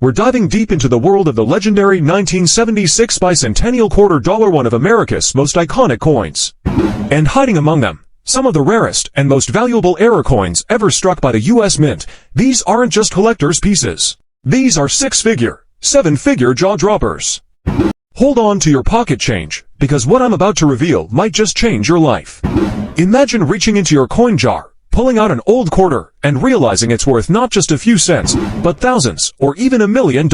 we're diving deep into the world of the legendary 1976 Bicentennial Quarter, one of America's most iconic coins. And hiding among them, some of the rarest and most valuable error coins ever struck by the U.S. Mint. These aren't just collector's pieces. These are six-figure, seven-figure jaw-droppers. Hold on to your pocket change, because what I'm about to reveal might just change your life. Imagine reaching into your coin jar, pulling out an old quarter, and realizing it's worth not just a few cents, but thousands, or even $1 million.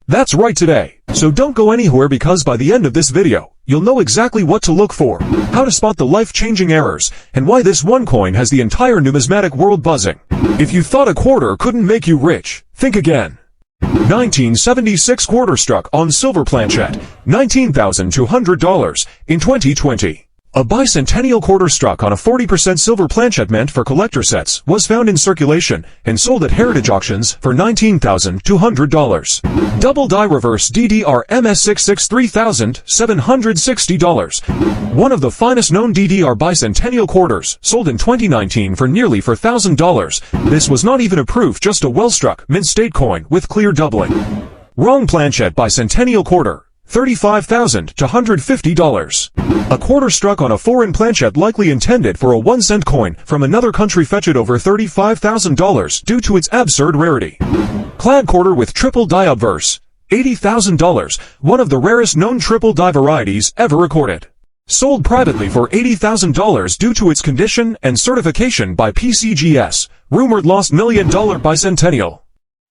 That's right today, so don't go anywhere, because by the end of this video, you'll know exactly what to look for, how to spot the life-changing errors, and why this one coin has the entire numismatic world buzzing. If you thought a quarter couldn't make you rich, think again. 1976 quarter struck on silver planchette, $19,200 in 2020. A bicentennial quarter struck on a 40% silver planchette meant for collector sets was found in circulation and sold at heritage auctions for $19,200. Double die reverse DDR MS66 $3,760. One of the finest known DDR bicentennial quarters, sold in 2019 for nearly $4,000. This was not even a proof, just a well-struck mint state coin with clear doubling. Wrong planchette bicentennial quarter, $35,250. A quarter struck on a foreign planchette likely intended for a 1-cent coin from another country fetched over $35,000 due to its absurd rarity. Clad quarter with triple die obverse, $80,000, one of the rarest known triple die varieties ever recorded. Sold privately for $80,000 due to its condition and certification by PCGS, rumored lost $1 million bicentennial.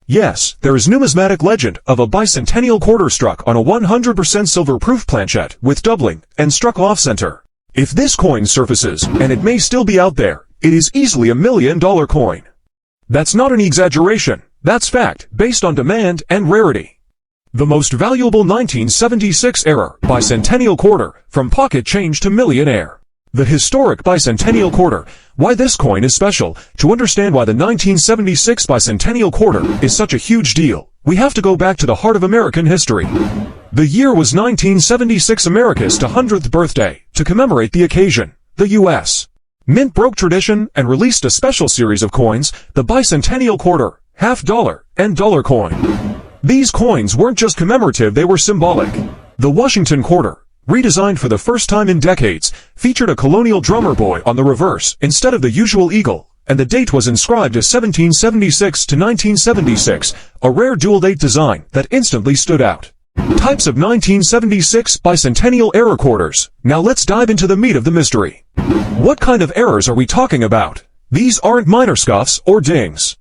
Yes, there is numismatic legend of a bicentennial quarter struck on a 100% silver-proof planchette with doubling and struck off-center. If this coin surfaces, and it may still be out there, it is easily $1 million coin. That's not an exaggeration, that's fact, based on demand and rarity. The most valuable 1976 era bicentennial quarter, from pocket change to millionaire. The historic bicentennial quarter. Why this coin is special. To understand why the 1976 bicentennial quarter is such a huge deal, we have to go back to the heart of American history. The year was 1976, America's 100th birthday. To commemorate the occasion, the U.S. Mint broke tradition and released a special series of coins, the bicentennial quarter, half-dollar, and dollar coin. These coins weren't just commemorative, they were symbolic. The Washington quarter, redesigned for the first time in decades, featured a colonial drummer boy on the reverse instead of the usual eagle, and the date was inscribed as 1776 to 1976, a rare dual-date design that instantly stood out. Types of 1976 bicentennial error quarters. Now let's dive into the meat of the mystery. What kind of errors are we talking about? These aren't minor scuffs or dings.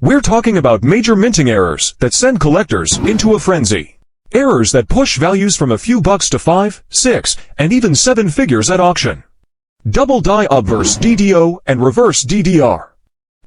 We're talking about major minting errors that send collectors into a frenzy. Errors that push values from a few bucks to 5, 6, and even 7 figures at auction. Double die obverse DDO and reverse DDR.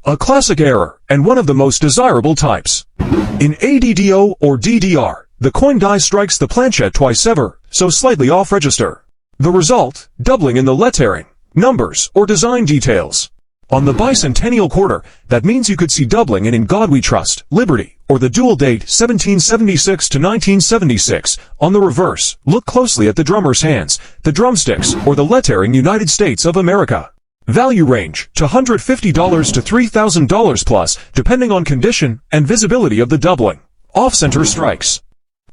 A classic error, and one of the most desirable types. In ADDO or DDR, the coin die strikes the planchette twice ever, so slightly off register. The result, doubling in the lettering, numbers, or design details. On the bicentennial quarter, that means you could see doubling in God We Trust, Liberty, or the dual date 1776 to 1976. On the reverse, look closely at the drummer's hands, the drumsticks, or the lettering United States of America. Value range to $150 to $3,000 plus, depending on condition and visibility of the doubling. Off-center strikes.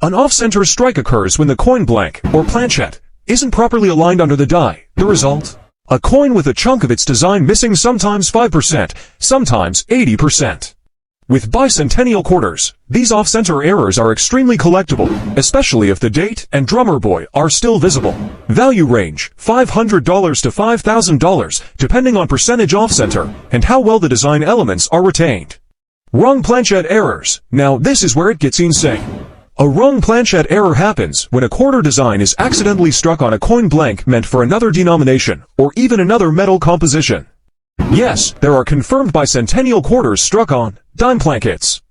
An off-center strike occurs when the coin blank, or planchette, isn't properly aligned under the die. The result? A coin with a chunk of its design missing, sometimes 5%, sometimes 80%. With bicentennial quarters, these off-center errors are extremely collectible, especially if the date and drummer boy are still visible. Value range, $500 to $5,000, depending on percentage off-center and how well the design elements are retained. Wrong planchette errors. Now this is where it gets insane. A wrong planchette error happens when a quarter design is accidentally struck on a coin blank meant for another denomination, or even another metal composition. Yes, there are confirmed bicentennial quarters struck on dime plankets,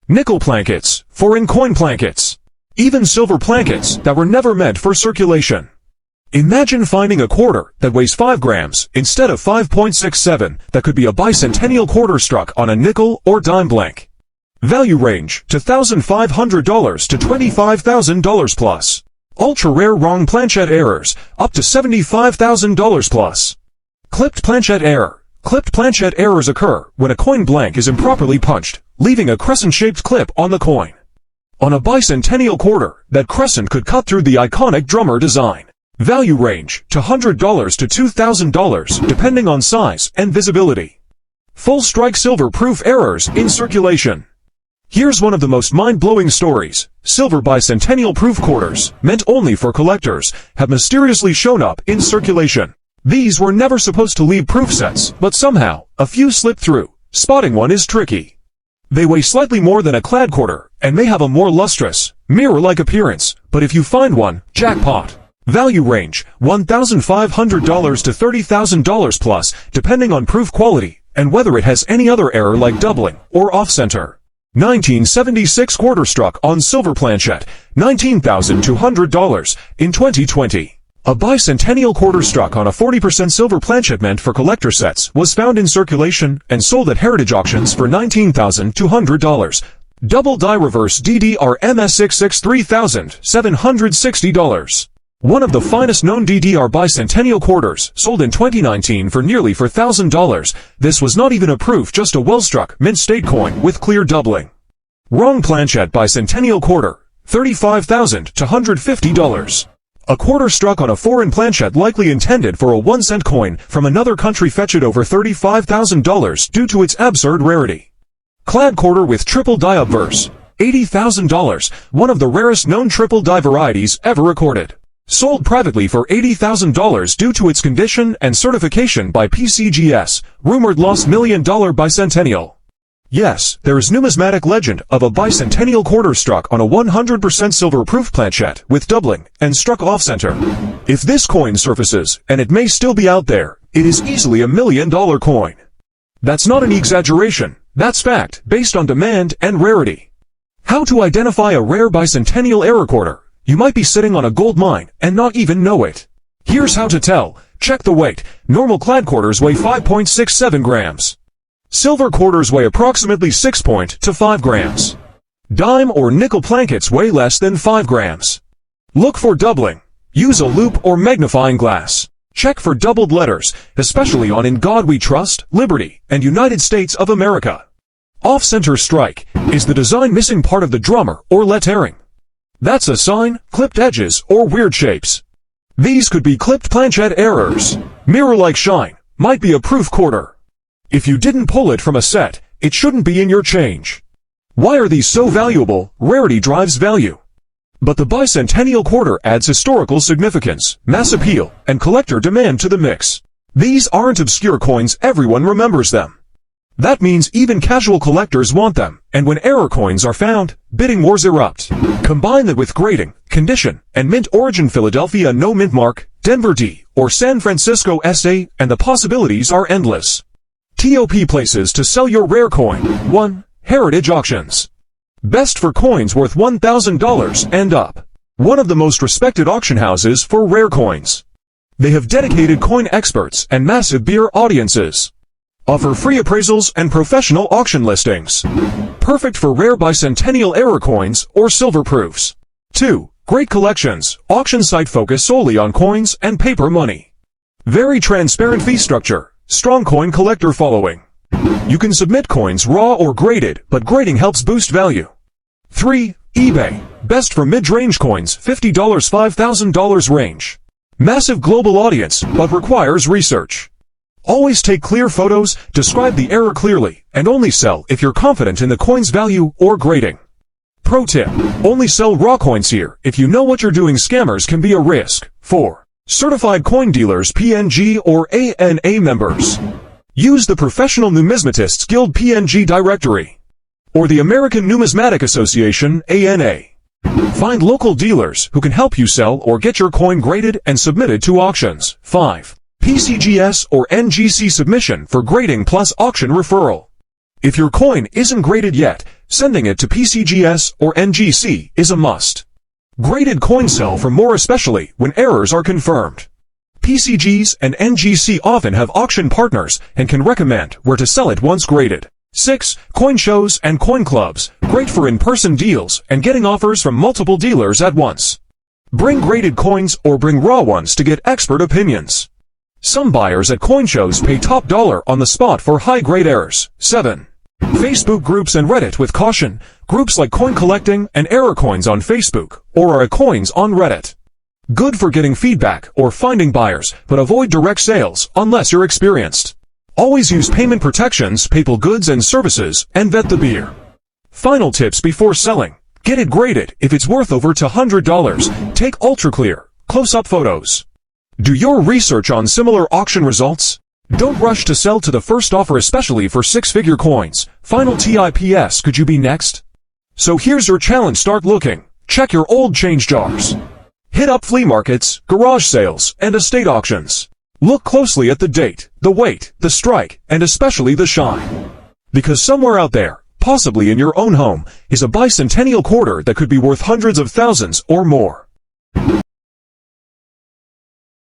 nickel plankets, foreign coin plankets, even silver plankets that were never meant for circulation. Imagine finding a quarter that weighs 5 grams instead of 5.67 that could be a bicentennial quarter struck on a nickel or dime blank. Value range to $1,500 to $25,000 plus. Ultra rare wrong planchette errors, up to $75,000 plus. Clipped planchette error. Clipped planchette errors occur when a coin blank is improperly punched, leaving a crescent-shaped clip on the coin. On a Bicentennial Quarter, that crescent could cut through the iconic drummer design. Value range to $100 to $2,000, depending on size and visibility. Full strike silver proof errors in circulation. Here's one of the most mind-blowing stories. Silver Bicentennial proof quarters, meant only for collectors, have mysteriously shown up in circulation. These were never supposed to leave proof sets, but somehow, a few slipped through. Spotting one is tricky. They weigh slightly more than a clad quarter, and may have a more lustrous, mirror-like appearance, but if you find one, jackpot. Value range, $1,500 to $30,000 plus, depending on proof quality, and whether it has any other error like doubling, or off-center. 1976 quarter struck on silver planchet, $19,200, in 2020. A Bicentennial Quarter struck on a 40% silver planchet meant for collector sets was found in circulation and sold at heritage auctions for $19,200. Double die reverse DDR MS66 $3,760. One of the finest known DDR Bicentennial Quarters, sold in 2019 for nearly $4,000. This was not even a proof, just a well-struck, mint-state coin with clear doubling. Wrong planchet Bicentennial Quarter, $35,000 to $150. A quarter struck on a foreign planchet likely intended for a 1-cent coin from another country fetched over $35,000 due to its absurd rarity. Clad quarter with triple die obverse, $80,000, one of the rarest known triple die varieties ever recorded. Sold privately for $80,000 due to its condition and certification by PCGS, rumored lost $1 million Bicentennial. Yes, there is numismatic legend of a Bicentennial Quarter struck on a 100% silver proof planchet with doubling and struck off-center. If this coin surfaces, and it may still be out there, it is easily $1 million coin. That's not an exaggeration, that's fact, based on demand and rarity. How to identify a rare Bicentennial error quarter? You might be sitting on a gold mine and not even know it. Here's how to tell. Check the weight. Normal clad quarters weigh 5.67 grams. Silver quarters weigh approximately 6 to 5 grams. Dime or nickel plankets weigh less than 5 grams. Look for doubling. Use a loupe or magnifying glass. Check for doubled letters, especially on In God We Trust, Liberty, and United States of America. Off-center strike. Is the design missing part of the drummer or lettering? That's a sign, clipped edges, or weird shapes. These could be clipped planchet errors. Mirror-like shine. Might be a proof quarter. If you didn't pull it from a set, it shouldn't be in your change. Why are these so valuable? Rarity drives value. But the Bicentennial Quarter adds historical significance, mass appeal, and collector demand to the mix. These aren't obscure coins, everyone remembers them. That means even casual collectors want them, and when error coins are found, bidding wars erupt. Combine that with grading, condition, and mint origin Philadelphia no mint mark, Denver D, or San Francisco SA, and the possibilities are endless. TOP places to sell your rare coin. 1. Heritage auctions. Best for coins worth $1,000 and up. One of the most respected auction houses for rare coins. They have dedicated coin experts and massive beer audiences. Offer free appraisals and professional auction listings. Perfect for rare Bicentennial error coins or silver proofs. 2. Great collections. Auction site focus solely on coins and paper money. Very transparent fee structure. Strong coin collector following. You can submit coins raw or graded, but grading helps boost value. 3. eBay. Best for mid-range coins, $50 $5,000 range. Massive global audience, but requires research. Always take clear photos, describe the error clearly, and only sell if you're confident in the coin's value or grading. Pro tip. Only sell raw coins here. If you know what you're doing, scammers can be a risk. 4. Certified coin dealers PNG or ANA members. Use the Professional Numismatists Guild PNG directory. Or the American Numismatic Association ANA. Find local dealers who can help you sell or get your coin graded and submitted to auctions. 5. PCGS or NGC submission for grading plus auction referral. If your coin isn't graded yet, sending it to PCGS or NGC is a must. Graded coins sell for more, especially when errors are confirmed. PCGs and NGC often have auction partners and can recommend where to sell it once graded. 6. Coin shows and coin clubs. Great for in-person deals and getting offers from multiple dealers at once. Bring graded coins or bring raw ones to get expert opinions. Some buyers at coin shows pay top dollar on the spot for high-grade errors. 7. Facebook groups and Reddit with caution. Groups like Coin Collecting and Error Coins on Facebook or Are Coins on Reddit. Good for getting feedback or finding buyers, but avoid direct sales unless you're experienced. Always use payment protections, PayPal goods and services, and vet the beer. Final tips before selling. Get it graded if it's worth over $100. Take ultra clear, close-up photos. Do your research on similar auction results. Don't rush to sell to the first offer, especially for six-figure coins. Final tips, could you be next? So here's your challenge, start looking. Check your old change jars. Hit up flea markets, garage sales, and estate auctions. Look closely at the date, the weight, the strike, and especially the shine. Because somewhere out there, possibly in your own home, is a bicentennial quarter that could be worth hundreds of thousands or more.